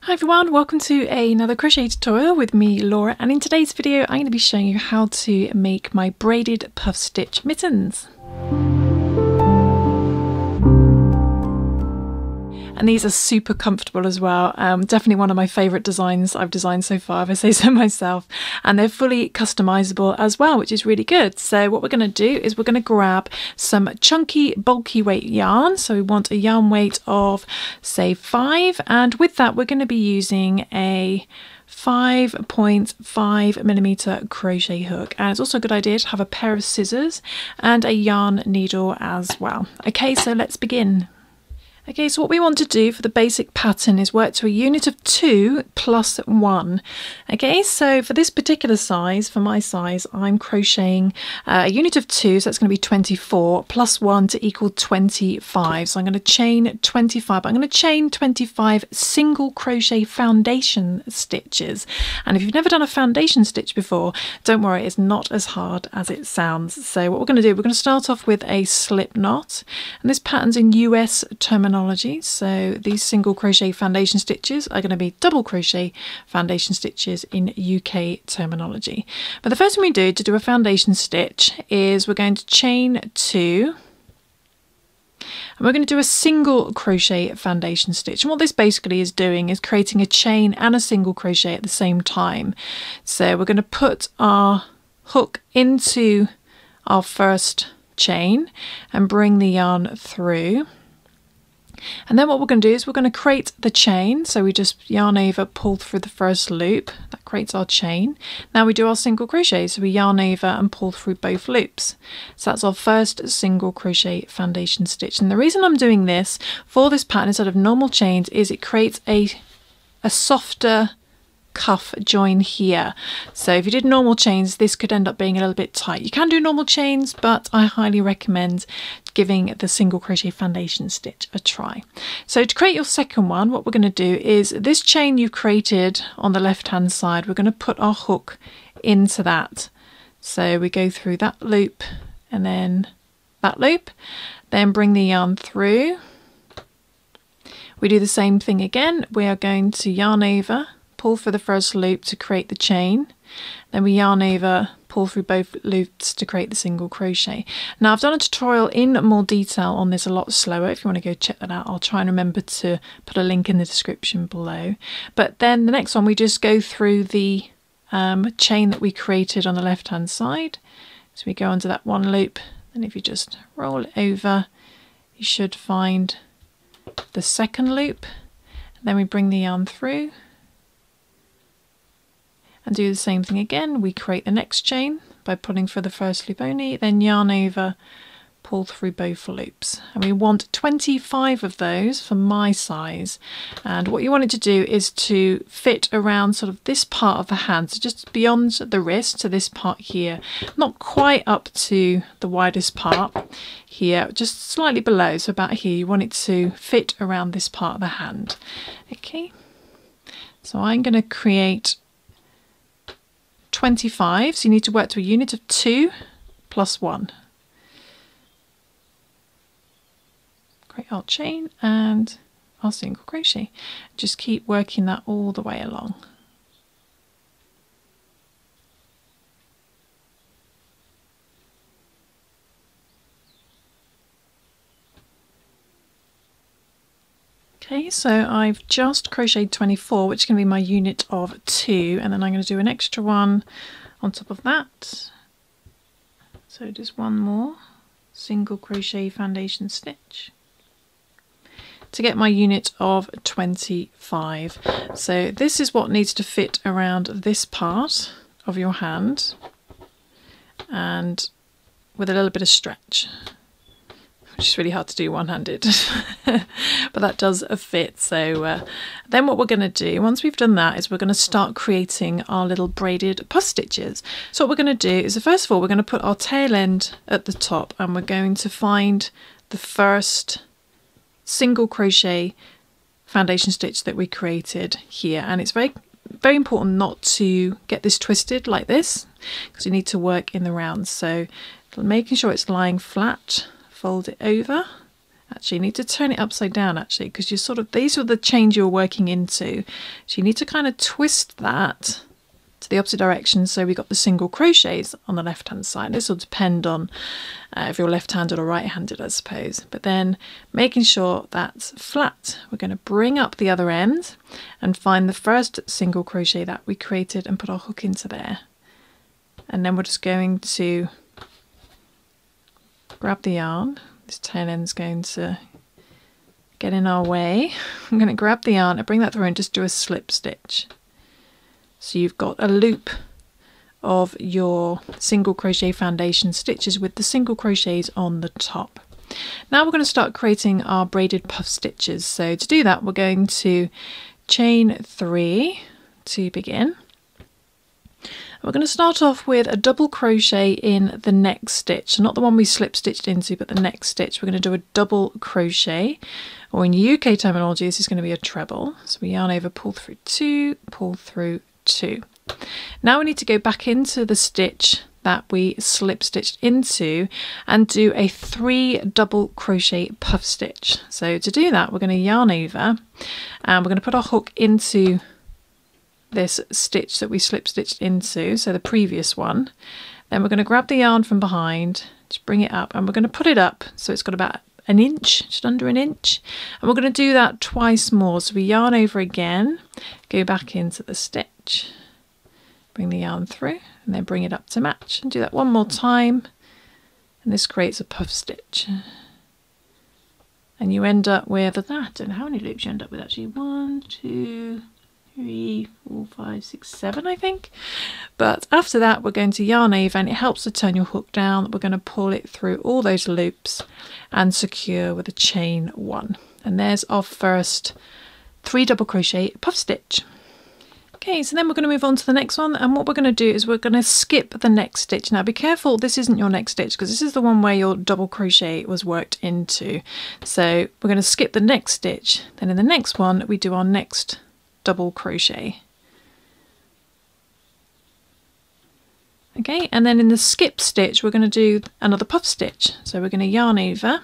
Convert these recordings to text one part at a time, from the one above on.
Hi everyone, welcome to another crochet tutorial with me, Laura, and in today's video I'm going to be showing you how to make my braided puff stitch mittens. And these are super comfortable as well. Definitely one of my favourite designs I've designed so far, if I say so myself. And they're fully customizable as well, which is really good. So what we're going to do is we're going to grab some chunky, bulky weight yarn. So we want a yarn weight of, say, 5. And with that, we're going to be using a 5.5mm crochet hook, and it's also a good idea to have a pair of scissors and a yarn needle as well. Okay, so let's begin. Okay, so what we want to do for the basic pattern is work to a unit of 2 plus 1. Okay, so for this particular size, for my size, I'm crocheting a unit of 2, so that's going to be 24, plus 1 to equal 25. So I'm going to chain 25, but I'm going to chain 25 single crochet foundation stitches. And if you've never done a foundation stitch before, don't worry, it's not as hard as it sounds. So what we're going to do, we're going to start off with a slip knot, and this pattern's in US terminology. So these single crochet foundation stitches are going to be double crochet foundation stitches in UK terminology. But the first thing we do to do a foundation stitch is we're going to chain 2. And we're going to do a single crochet foundation stitch. And what this basically is doing is creating a chain and a single crochet at the same time. So we're going to put our hook into our first chain and bring the yarn through. And then what we're going to do is we're going to create the chain. So we just yarn over, pull through the first loop. That creates our chain. Now we do our single crochet. So we yarn over and pull through both loops. So that's our first single crochet foundation stitch. And the reason I'm doing this for this pattern instead of normal chains is it creates a softer cuff join here. So if you did normal chains, this could end up being a little bit tight. You can do normal chains, but I highly recommend giving the single crochet foundation stitch a try. So to create your second one, what we're going to do is this chain you've created on the left hand side, we're going to put our hook into that. So we go through that loop and then that loop, then bring the yarn through. We do the same thing again. We are going to yarn over, pull through the first loop to create the chain, then we yarn over, pull through both loops to create the single crochet. Now I've done a tutorial in more detail on this, a lot slower. If you want to go check that out, I'll try and remember to put a link in the description below. But then the next one, we just go through the chain that we created on the left hand side. So we go onto that one loop, and if you just roll it over, you should find the second loop, and then we bring the yarn through and do the same thing again. We create the next chain by pulling through the first loop only, then yarn over, pull through both loops. And we want 25 of those for my size. And what you want it to do is to fit around sort of this part of the hand, so just beyond the wrist to this part here, not quite up to the widest part here, just slightly below, so about here. You want it to fit around this part of the hand. Okay, so I'm going to create 25, so you need to work to a unit of 2 plus 1. Create our chain and our single crochet. Just keep working that all the way along. Okay, so I've just crocheted 24, which is going to be my unit of 2, and then I'm going to do an extra one on top of that. So just one more single crochet foundation stitch to get my unit of 25. So this is what needs to fit around this part of your hand and with a little bit of stretch, which is really hard to do one-handed, but that does fit. So then what we're going to do, once we've done that, is we're going to start creating our little braided puff stitches. So what we're going to do is, first of all, we're going to put our tail end at the top, and we're going to find the first single crochet foundation stitch that we created here. And it's very important not to get this twisted like this, because you need to work in the rounds. So making sure it's lying flat, fold it over Actually, you need to turn it upside down actually, because you're sort of, these are the chains you're working into. So you need to kind of twist that to the opposite direction, so we've got the single crochets on the left hand side. This will depend on if you're left-handed or right-handed, I suppose, but then making sure that's flat, we're going to bring up the other end and find the first single crochet that we created and put our hook into there, and then we're just going to grab the yarn. This tail end's going to get in our way. I'm going to grab the yarn and bring that through and just do a slip stitch. So you've got a loop of your single crochet foundation stitches with the single crochets on the top. Now we're going to start creating our braided puff stitches. So to do that, we're going to chain 3 to begin. We're going to start off with a double crochet in the next stitch, not the one we slip stitched into, but the next stitch. We're going to do a double crochet, or in UK terminology, this is going to be a treble. So we yarn over, pull through 2, pull through 2. Now we need to go back into the stitch that we slip stitched into and do a 3 double crochet puff stitch. So to do that, we're going to yarn over and we're going to put our hook into this stitch that we slip stitched into, so the previous one. Then we're going to grab the yarn from behind, just bring it up, and we're going to put it up so it's got about an inch, just under an inch, and we're going to do that twice more. So we yarn over again, go back into the stitch, bring the yarn through, and then bring it up to match, and do that one more time, and this creates a puff stitch. And you end up with that. I don't know how many loops you end up with actually. 1, 2, 3, 4, 5, 6, 7, I think. But after that, we're going to yarn over, and it helps to turn your hook down. We're going to pull it through all those loops and secure with a chain 1. And there's our first 3 double crochet puff stitch. Okay, so then we're going to move on to the next one, and what we're going to do is we're going to skip the next stitch. Now be careful, this isn't your next stitch, because this is the one where your double crochet was worked into. So we're going to skip the next stitch, then in the next one we do our next double crochet. Okay, and then in the skip stitch we're going to do another puff stitch. So we're going to yarn over,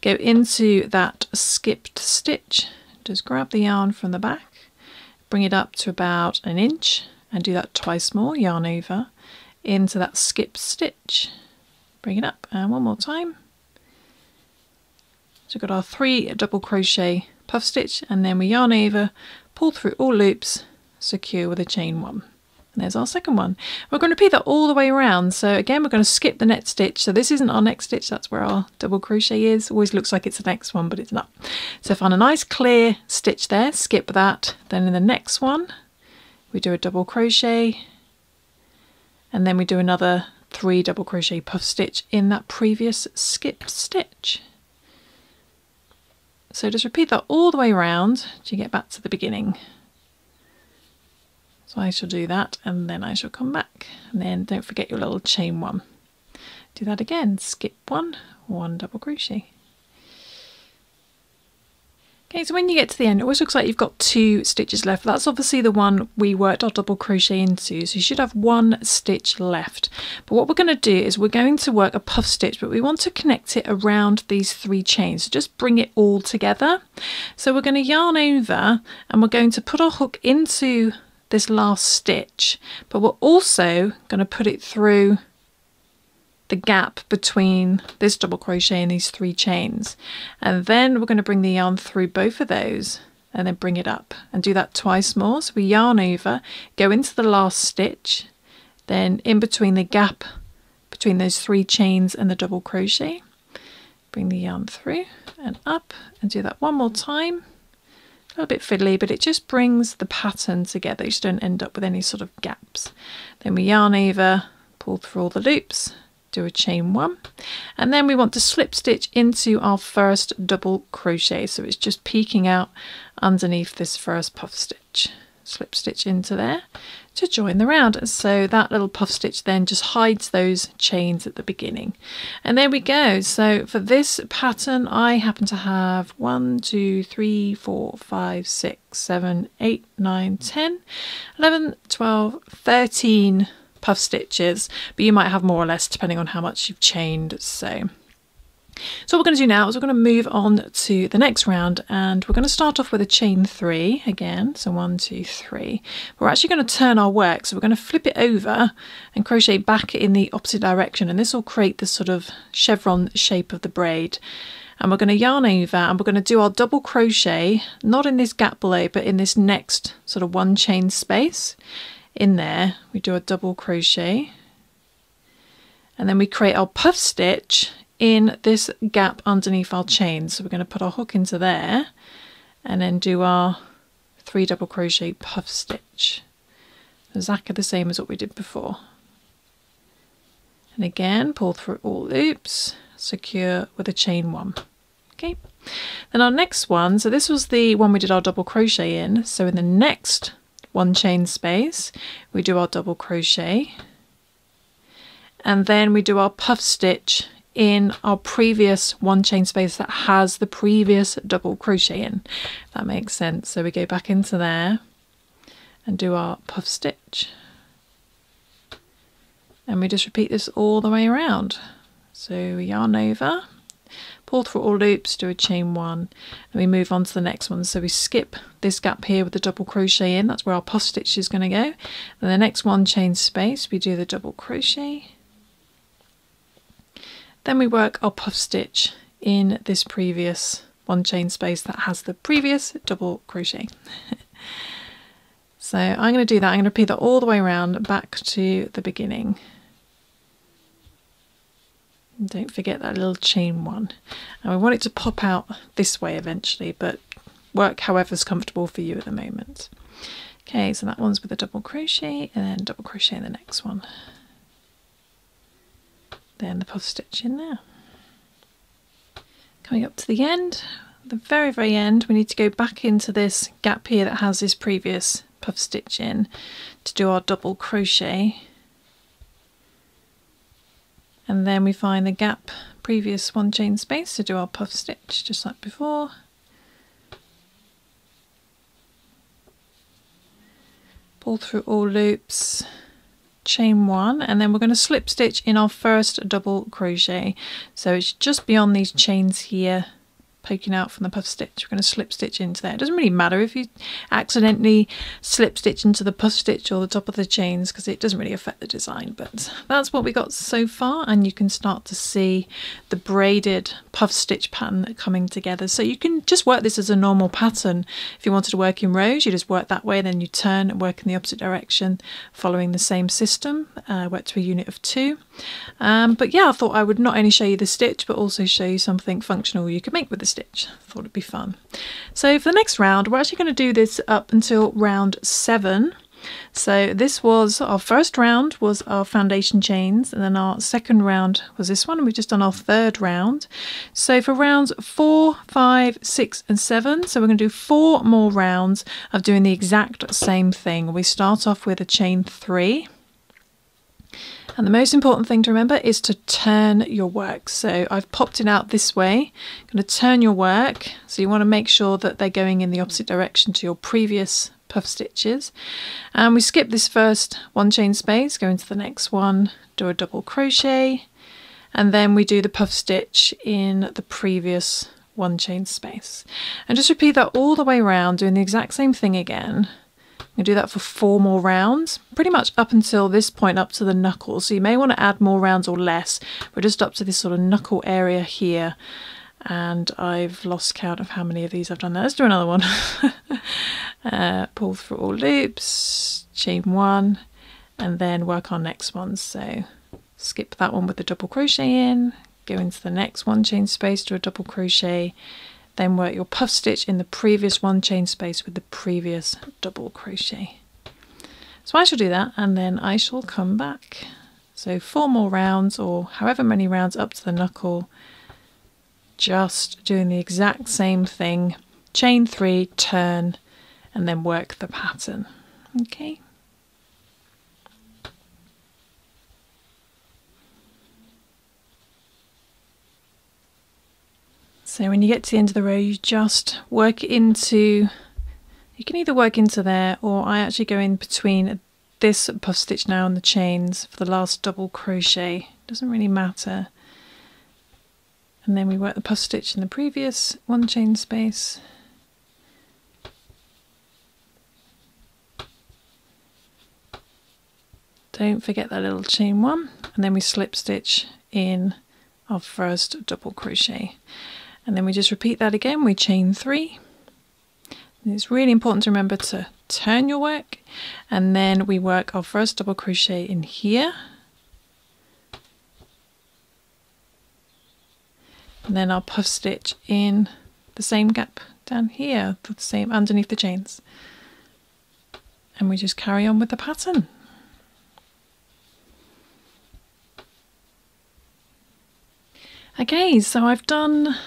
go into that skipped stitch, just grab the yarn from the back, bring it up to about an inch, and do that twice more, yarn over into that skip stitch, bring it up, and one more time. So we've got our 3 double crochet puff stitch, and then we yarn over, pull through all loops, secure with a chain 1. And there's our second one. We're going to repeat that all the way around. So again, we're going to skip the next stitch. So this isn't our next stitch, that's where our double crochet is. Always looks like it's the next one, but it's not. So find a nice clear stitch there, skip that. Then in the next one, we do a double crochet, and then we do another 3 double crochet puff stitch in that previous skip stitch. So just repeat that all the way around till you get back to the beginning. So I shall do that, and then I shall come back, and then don't forget your little chain 1. Do that again, skip 1, 1 double crochet. Okay, so when you get to the end, it always looks like you've got 2 stitches left. That's obviously the one we worked our double crochet into, so you should have 1 stitch left. But what we're going to do is we're going to work a puff stitch, but we want to connect it around these 3 chains, so just bring it all together. So we're going to yarn over, and we're going to put our hook into this last stitch, but we're also going to put it through the gap between this double crochet and these 3 chains, and then we're going to bring the yarn through both of those and then bring it up, and do that twice more. So we yarn over, go into the last stitch, then in between the gap between those 3 chains and the double crochet, bring the yarn through and up, and do that one more time. A little bit fiddly, but it just brings the pattern together. You just don't end up with any sort of gaps. Then we yarn over, pull through all the loops, do a chain 1, and then we want to slip stitch into our first double crochet, so it's just peeking out underneath this first puff stitch. Slip stitch into there to join the round. So that little puff stitch then just hides those chains at the beginning. And there we go. So for this pattern, I happen to have 1, 2, 3, 4, 5, 6, 7, 8, 9, 10, 11, 12, 13 puff stitches, but you might have more or less depending on how much you've chained. So So what we're going to do now is we're going to move on to the next round, and we're going to start off with a chain 3 again. So 1, 2, 3. We're actually going to turn our work, so we're going to flip it over and crochet back in the opposite direction, and this will create this sort of chevron shape of the braid. And we're going to yarn over and we're going to do our double crochet, not in this gap below, but in this next sort of 1 chain space. In there we do a double crochet, and then we create our puff stitch in this gap underneath our chain. So we're going to put our hook into there and then do our 3 double crochet puff stitch, exactly the same as what we did before. And again, pull through all loops, secure with a chain 1. Okay, then our next one, so this was the one we did our double crochet in, so in the next 1 chain space we do our double crochet, and then we do our puff stitch in our previous 1 chain space that has the previous double crochet in, if that makes sense. So we go back into there and do our puff stitch, and we just repeat this all the way around. So we yarn over, pull through all loops, do a chain 1, and we move on to the next one. So we skip this gap here with the double crochet in, that's where our puff stitch is going to go. And the next 1 chain space we do the double crochet, then we work our puff stitch in this previous 1 chain space that has the previous double crochet. So I'm going to do that, I'm going to repeat that all the way around back to the beginning. And don't forget that little chain 1. And we want it to pop out this way eventually, but work however's comfortable for you at the moment. Okay, so that one's with a double crochet, and then double crochet in the next one. Then the puff stitch in there. Coming up to the end, the very end, we need to go back into this gap here that has this previous puff stitch in to do our double crochet, and then we find the gap previous 1 chain space to do our puff stitch just like before. Pull through all loops, chain 1, and then we're going to slip stitch in our first double crochet. So it's just beyond these chains here, poking out from the puff stitch. We're going to slip stitch into there. It doesn't really matter if you accidentally slip stitch into the puff stitch or the top of the chains, because it doesn't really affect the design. But that's what we got so far, and you can start to see the braided puff stitch pattern coming together. So you can just work this as a normal pattern. If you wanted to work in rows, you just work that way, then you turn and work in the opposite direction following the same system. Work to a unit of 2. But yeah, I thought I would not only show you the stitch but also show you something functional you could make with the stitch. I thought it'd be fun. So for the next round, we're actually going to do this up until round 7. So this was our first round, was our foundation chains, and then our second round was this one, and we've just done our 3rd round. So for rounds 4, 5, 6 and 7, so we're going to do 4 more rounds of doing the exact same thing. We start off with a chain 3. And the most important thing to remember is to turn your work. So I've popped it out this way. I'm going to turn your work. So you want to make sure that they're going in the opposite direction to your previous puff stitches. And we skip this first 1 chain space, go into the next one, do a double crochet, and then we do the puff stitch in the previous 1 chain space. And just repeat that all the way around, doing the exact same thing again. You do that for 4 more rounds, pretty much up until this point, up to the knuckle. So you may want to add more rounds or less. We're just up to this sort of knuckle area here, and I've lost count of how many of these I've done there. Let's do another one. Pull through all loops, chain 1, and then work our next one. So skip that one with the double crochet in, go into the next 1 chain space, do a double crochet, then work your puff stitch in the previous 1 chain space with the previous double crochet. So I shall do that, and then I shall come back. So 4 more rounds, or however many rounds up to the knuckle, just doing the exact same thing. Chain 3, turn, and then work the pattern. Okay. So when you get to the end of the row, you just work into, you can either work into there, or I actually go in between this puff stitch now and the chains for the last double crochet. Doesn't really matter. and then we work the puff stitch in the previous one chain space. Don't forget that little chain one, and then we slip stitch in our first double crochet, and then we just repeat that again. We chain 3, and it's really important to remember to turn your work, and then we work our first double crochet in here, and then our puff stitch in the same gap down here, the same underneath the chains, and we just carry on with the pattern. Okay, so I've done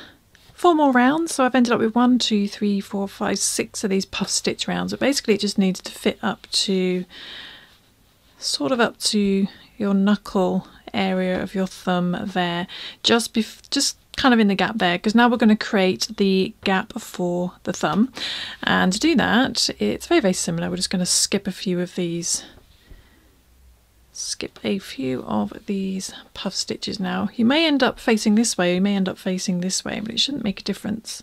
4 more rounds, so I've ended up with 1, 2, 3, 4, 5, 6 of these puff stitch rounds. But basically it just needs to fit up to sort of up to your knuckle area of your thumb there, just kind of in the gap there, because now we're going to create the gap for the thumb. And to do that, it's very, very similar. We're just going to skip a few of these puff stitches now. You may end up facing this way, or you may end up facing this way, but it shouldn't make a difference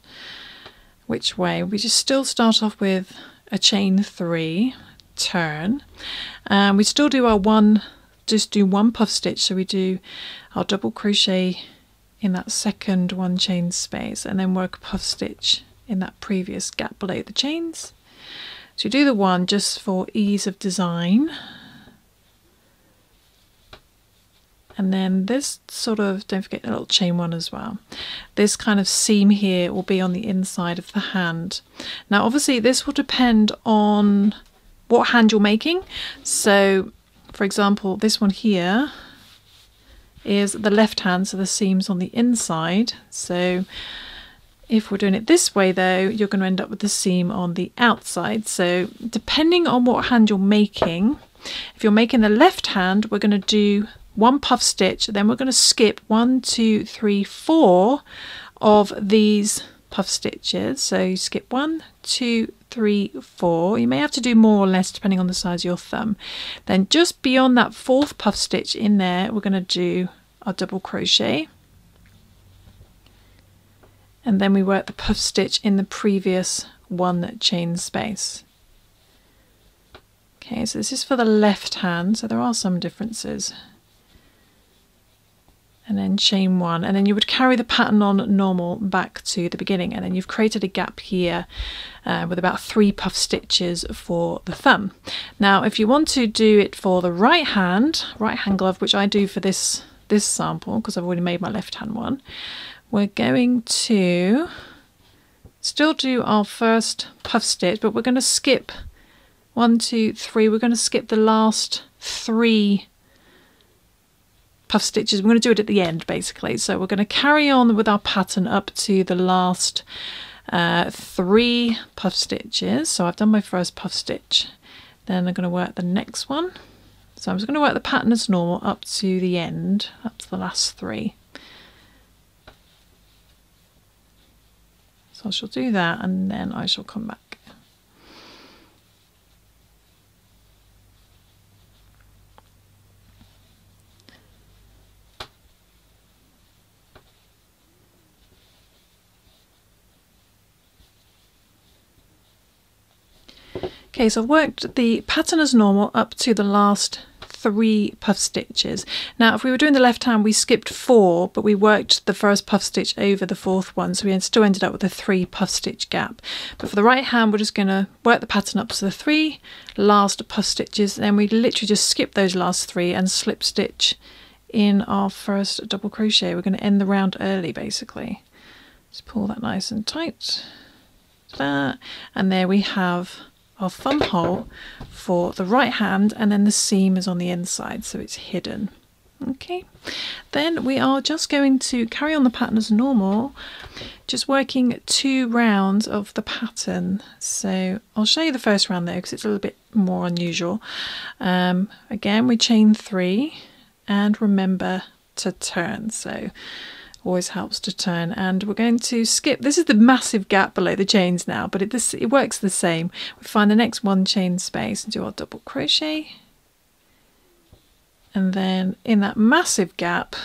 which way. We just still start off with a chain 3, turn, and we still do our just do 1 puff stitch. So we do our double crochet in that second 1 chain space, and then work a puff stitch in that previous gap below the chains. So you do the 1 just for ease of design. And then this sort of, don't forget a little chain 1 as well. This kind of seam here will be on the inside of the hand. Now obviously this will depend on what hand you're making. So for example, this one here is the left hand, so the seam's on the inside. So if we're doing it this way though, you're going to end up with the seam on the outside. So depending on what hand you're making, if you're making the left hand, we're going to do 1 puff stitch, then we're going to skip 1, 2, 3, 4 of these puff stitches. So you skip 1, 2, 3, 4. You may have to do more or less depending on the size of your thumb. Then just beyond that 4th puff stitch in there, we're going to do our double crochet, and then we work the puff stitch in the previous 1 chain space. Okay, so this is for the left hand, so there are some differences. And then chain 1, and then you would carry the pattern on normal back to the beginning, and then you've created a gap here with about 3 puff stitches for the thumb. Now if you want to do it for the right hand glove, which I do for this sample because I've already made my left hand one, we're going to still do our first puff stitch, but we're going to skip 1, 2, 3. We're going to skip the last 3 puff stitches. We're going to do it at the end basically. So we're going to carry on with our pattern up to the last 3 puff stitches. So I've done my first puff stitch, then I'm going to work the next one. So I'm just going to work the pattern as normal up to the end, up to the last 3. So I shall do that, and then I shall come back. Okay, so I've worked the pattern as normal up to the last 3 puff stitches. Now if we were doing the left hand, we skipped 4, but we worked the first puff stitch over the 4th one, so we still ended up with a 3 puff stitch gap. But for the right hand, we're just going to work the pattern up to the 3 last puff stitches, and then we literally just skip those last 3 and slip stitch in our first double crochet. We're going to end the round early basically. Just pull that nice and tight, that, and there we have our thumb hole for the right hand, and then the seam is on the inside, so it's hidden. Okay, then we are just going to carry on the pattern as normal, just working 2 rounds of the pattern. So I'll show you the first round though, because it's a little bit more unusual. Again, we chain 3 and remember to turn, so always helps to turn, and we're going to skip, this is the massive gap below the chains now, but it works the same. We find the next 1 chain space and do our double crochet, and then in that massive gap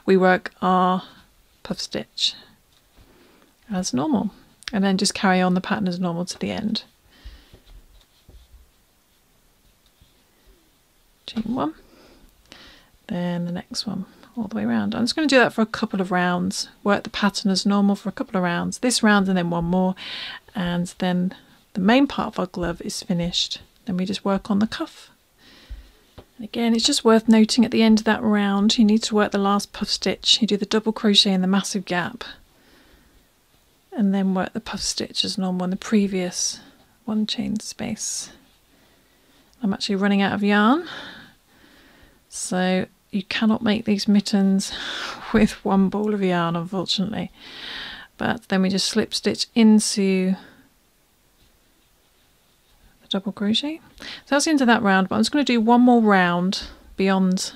we work our puff stitch as normal, and then just carry on the pattern as normal to the end. Chain one, then the next one all the way around. I'm just going to do that for a couple of rounds, work the pattern as normal for a couple of rounds, this round and then one more, and then the main part of our glove is finished. Then we just work on the cuff. And again, it's just worth noting at the end of that round you need to work the last puff stitch. You do the double crochet in the massive gap and then work the puff stitch as normal in the previous one chain space. I'm actually running out of yarn, so you cannot make these mittens with one ball of yarn, unfortunately. But then we just slip stitch into the double crochet. So that's into that round, but I'm just going to do one more round beyond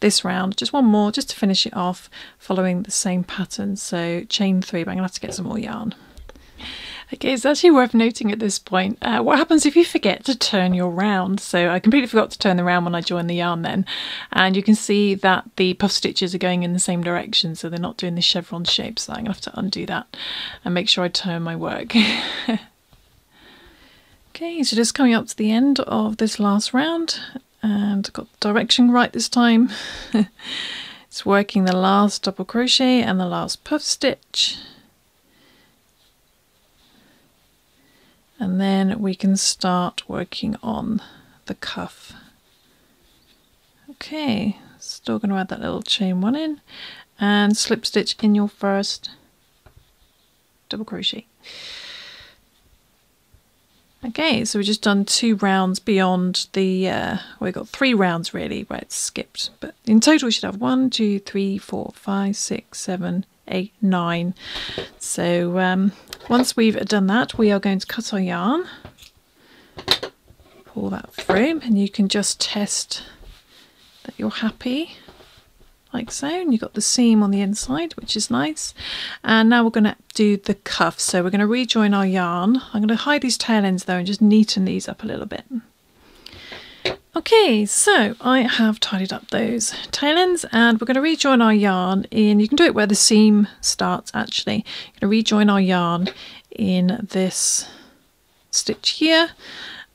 this round, just one more, just to finish it off, following the same pattern. So chain 3, but I'm going to have to get some more yarn. Okay, it's actually worth noting at this point, what happens if you forget to turn your round? So I completely forgot to turn the round when I joined the yarn then, and you can see that the puff stitches are going in the same direction, so they're not doing the chevron shape, so I'm going to have to undo that and make sure I turn my work. Okay, so just coming up to the end of this last round, and got the direction right this time. It's working the last double crochet and the last puff stitch. And then we can start working on the cuff. Okay, still going to add that little chain 1 in and slip stitch in your first double crochet. Okay, so we've just done 2 rounds beyond the, we've got 3 rounds really where it's skipped, but in total we should have 1, 2, 3, 4, 5, 6, 7, 8, 9. So once we've done that, we are going to cut our yarn, pull that through, and you can just test that you're happy, like so, and you've got the seam on the inside, which is nice. And now we're going to do the cuff, so we're going to rejoin our yarn. I'm going to hide these tail ends though and just neaten these up a little bit. Okay, so I have tidied up those tail ends and we're going to rejoin our yarn in, you can do it where the seam starts actually. You're going to rejoin our yarn in this stitch here,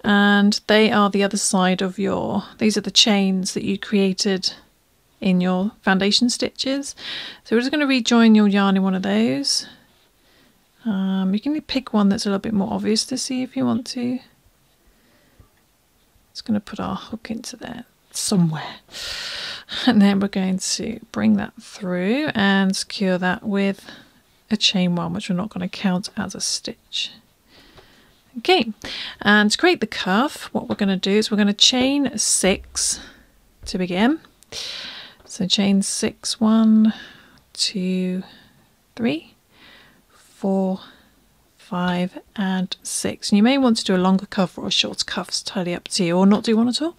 and they are the other side of your, these are the chains that you created in your foundation stitches. So we're just going to rejoin your yarn in one of those. You can pick one that's a little bit more obvious to see if you want to. It's going to put our hook into there somewhere, and then we're going to bring that through and secure that with a chain 1, which we're not going to count as a stitch. Okay, and to create the cuff, what we're going to do is we're going to chain 6 to begin. So chain 6, 1, 2, 3, 4, 5 and 6. And you may want to do a longer cuff or a shorter cuff, it's totally up to you, or not do one at all.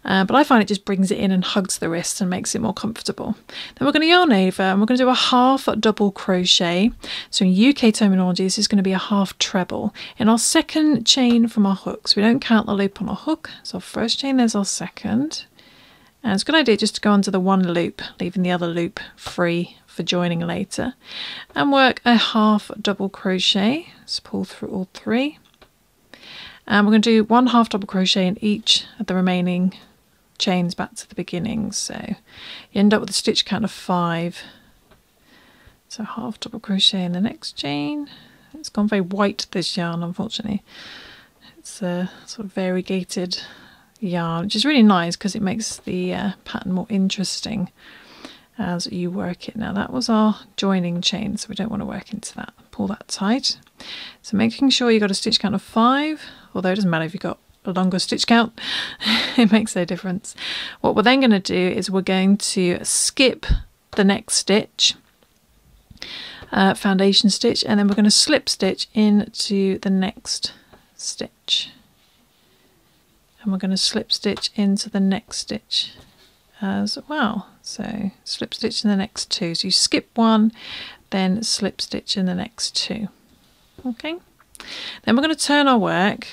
But I find it just brings it in and hugs the wrist and makes it more comfortable. Then we're going to yarn over and we're going to do a half double crochet. So in UK terminology, this is going to be a half treble in our second chain from our hook. So we don't count the loop on our hook. So our first chain, there's our second. And it's a good idea just to go onto the one loop, leaving the other loop free for joining later, and work a half double crochet. Let's pull through all 3, and we're going to do 1 half double crochet in each of the remaining chains back to the beginning, so you end up with a stitch count of 5. So half double crochet in the next chain. It's gone very white, this yarn, unfortunately. It's a sort of variegated yarn, which is really nice because it makes the pattern more interesting as you work it. Now that was our joining chain, so we don't want to work into that. Pull that tight. So making sure you got a stitch count of 5, although it doesn't matter if you've got a longer stitch count, it makes no difference. What we're then going to do is we're going to skip the next stitch, foundation stitch, and then we're going to slip stitch into the next stitch, and we're going to slip stitch into the next stitch as well. So slip stitch in the next 2. So you skip 1, then slip stitch in the next 2. Okay, then we're going to turn our work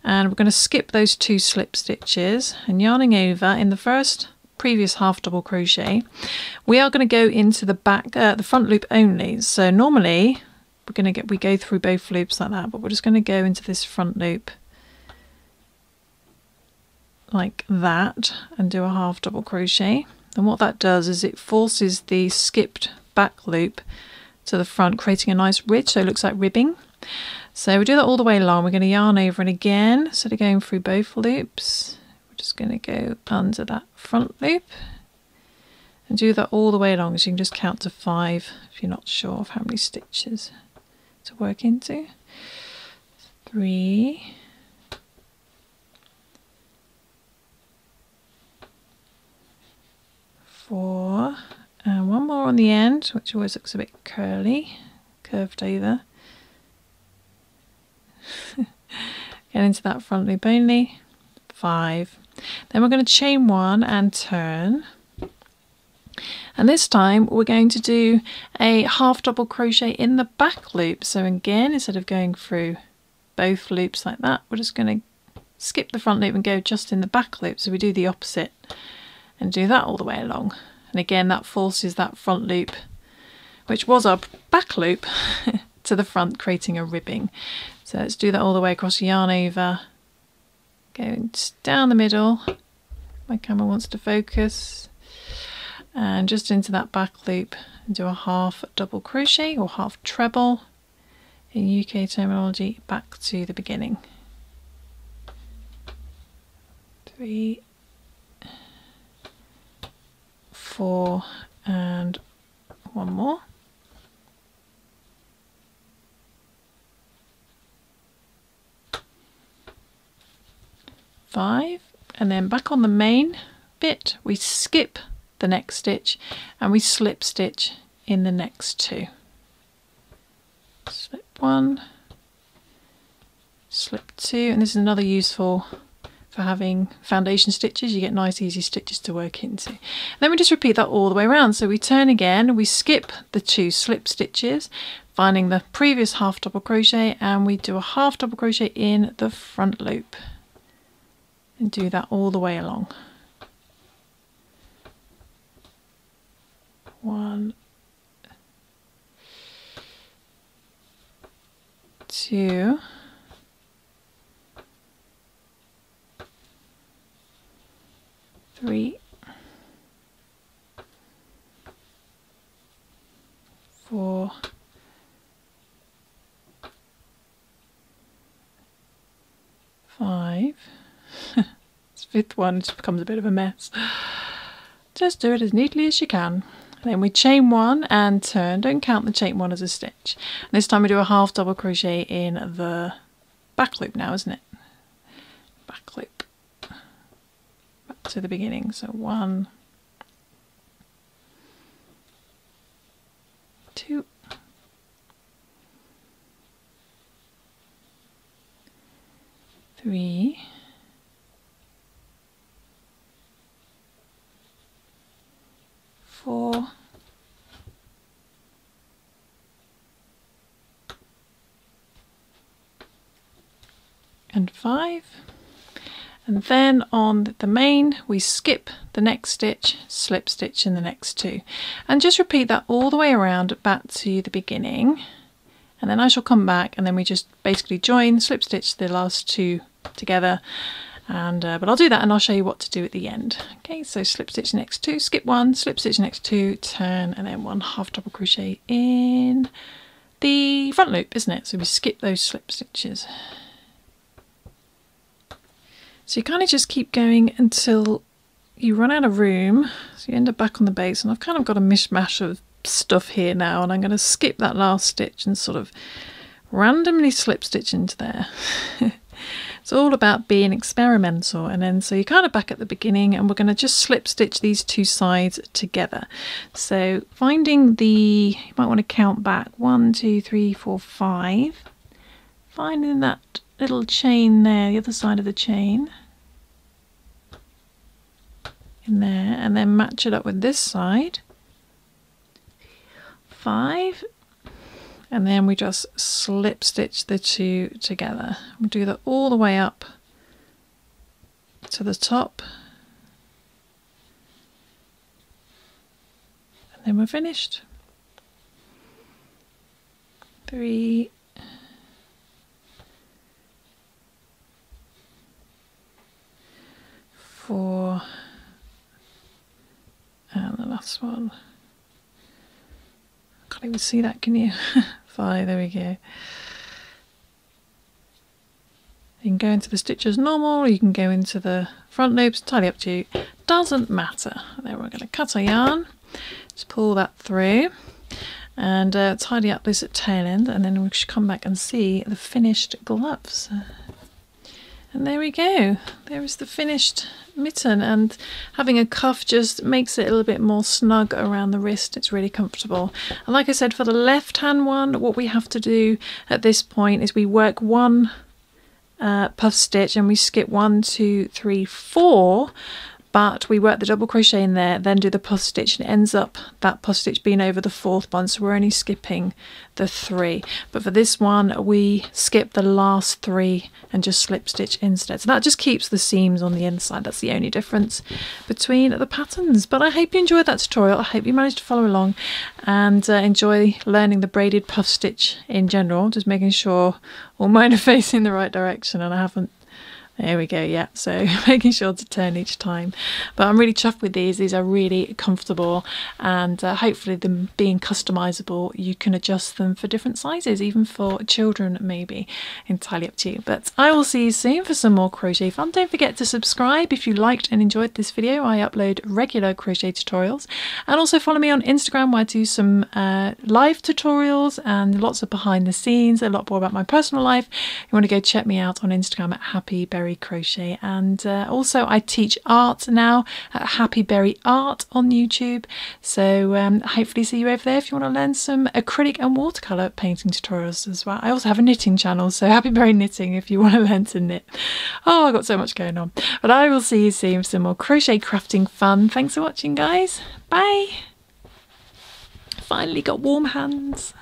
and we're going to skip those 2 slip stitches and yarning over in the first previous half double crochet, we are going to go into the back, the front loop only. So normally we go through both loops like that, but we're just going to go into this front loop like that and do a half double crochet. And what that does is it forces the skipped back loop to the front, creating a nice ridge, so it looks like ribbing. So we do that all the way along. We're going to yarn over and again, instead of going through both loops, we're just going to go under that front loop and do that all the way along. So you can just count to 5 if you're not sure of how many stitches to work into. 3, 4, and one more on the end, which always looks a bit curved over. Get into that front loop only. 5. Then we're going to chain 1 and turn. And this time we're going to do a half double crochet in the back loop. So again, instead of going through both loops like that, we're just going to skip the front loop and go just in the back loop. So we do the opposite and do that all the way along. And again, that forces that front loop, which was our back loop, to the front, creating a ribbing. So let's do that all the way across, yarn over, going down the middle. My camera wants to focus. And just into that back loop and do a half double crochet or half treble in UK terminology, back to the beginning. 3, 4, and one more. 5, and then back on the main bit we skip the next stitch and we slip stitch in the next 2. Slip 1, slip 2, and this is another useful for having foundation stitches. You get nice easy stitches to work into. And then we just repeat that all the way around. So we turn again, we skip the 2 slip stitches, finding the previous half double crochet, and we do a half double crochet in the front loop and do that all the way along. 1, 2, 3, 4, 5. This 5th one just becomes a bit of a mess. Just do it as neatly as you can. And then we chain 1 and turn. Don't count the chain 1 as a stitch. And this time we do a half double crochet in the back loop now, isn't it? Back loop. Back to the beginning. So 1, 2, 3, 4, 5, and then on the main we skip the next stitch, slip stitch in the next 2, and just repeat that all the way around back to the beginning. And then I shall come back and then we just basically join, slip stitch the last 2 together, and but I'll do that and I'll show you what to do at the end. Okay, so slip stitch next 2, skip 1, slip stitch next 2, turn, and then 1 half double crochet in the front loop, isn't it? So we skip those slip stitches. So you kind of just keep going until you run out of room, so you end up back on the base, and I've kind of got a mishmash of stuff here now, and I'm going to skip that last stitch and sort of randomly slip stitch into there. It's all about being experimental. And then so you're kind of back at the beginning, and we're going to just slip stitch these 2 sides together. So finding the, you might want to count back, 1, 2, 3, 4, 5, finding that little chain there, the other side of the chain in there, and then match it up with this side, 5, and then we just slip stitch the 2 together. We'll do that all the way up to the top, then we're finished. 3, 4, and the last one. Can't even see that, can you? 5, there we go. You can go into the stitch as normal, or you can go into the front loops, entirely up to you. Doesn't matter. Then we're going to cut our yarn, just pull that through, and tidy up this tail end, and then we should come back and see the finished gloves. And there we go. There is the finished mitten, and having a cuff just makes it a little bit more snug around the wrist. It's really comfortable. And like I said, for the left hand one, what we have to do at this point is we work one puff stitch and we skip 1, 2, 3, 4, but we work the double crochet in there, then do the puff stitch, and it ends up that puff stitch being over the 4th one, so we're only skipping the 3. But for this one we skip the last 3 and just slip stitch instead, so that just keeps the seams on the inside. That's the only difference between the patterns. But I hope you enjoyed that tutorial. I hope you managed to follow along and enjoy learning the braided puff stitch in general, just making sure all mine are facing the right direction, and I haven't. There we go, yeah, so making sure to turn each time. But I'm really chuffed with these. These are really comfortable, and hopefully them being customizable, you can adjust them for different sizes, even for children maybe. Entirely up to you. But I will see you soon for some more crochet fun. Don't forget to subscribe if you liked and enjoyed this video. I upload regular crochet tutorials, and also follow me on Instagram where I do some live tutorials and lots of behind the scenes, a lot more about my personal life. You want to go check me out on Instagram at Happy Berry Crochet, and also I teach art now at Happy Berry Art on YouTube, so hopefully see you over there if you want to learn some acrylic and watercolour painting tutorials as well. I also have a knitting channel, so Happy Berry Knitting if you want to learn to knit. Oh, I've got so much going on. But I will see you soon for some more crochet crafting fun. Thanks for watching, guys. Bye. Finally got warm hands.